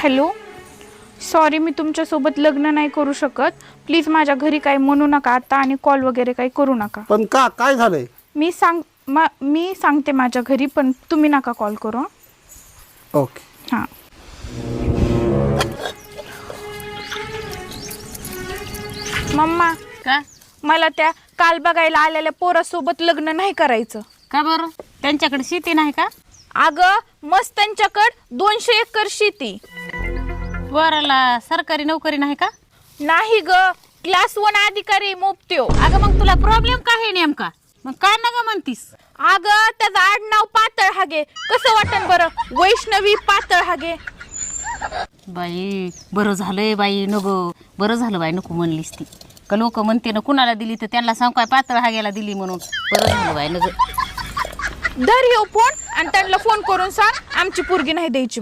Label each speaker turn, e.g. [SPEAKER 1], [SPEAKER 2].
[SPEAKER 1] Hello, sorry मी तुमच्यासोबत लग्न नाही करू शकत. प्लीज माझ्या घरी काही म्हणू नका आता आणि कॉल वगैरे काही करू नका.
[SPEAKER 2] पण का काय झालंय?
[SPEAKER 1] मी सांगते माझ्या घरी, पण तुम्ही नका कॉल करू हं?
[SPEAKER 2] ओके.
[SPEAKER 1] हां. मम्मा,
[SPEAKER 3] का
[SPEAKER 1] मला त्या काल बघायला आलेल्या पोरासोबत लग्न नाही करायचं.
[SPEAKER 3] का बरं? त्यांच्याकडे शेती नाही का?
[SPEAKER 1] अगं मस्त त्यांच्याकडं 200 एकर शेती.
[SPEAKER 3] पोराला सरकारी नोकरी नाही का?
[SPEAKER 1] नाही ग, क्लास 1 अधिकारी मोपत्यो.
[SPEAKER 3] अगं मग तुला प्रॉब्लेम काय आहे नेमका? मग काय नका म्हणतीस?
[SPEAKER 1] अगं त्याचं आडनाव पातळ हागे. कसं वाटन बरं? वैष्णवी पातळ हागे.
[SPEAKER 3] बाई बरं झालंय बाई, नको बरं झालं बाई, नको म्हणलीस ती. का लोक म्हणते ना कुणाला दिली तर त्यांना सांग काय पातळ हाग्याला दिली म्हणून. बरं झालं बाई, नको.
[SPEAKER 1] धर येऊ फोन आणि त्यांना फोन करून सांग आमची पोरगी नाही द्यायची म्हणून.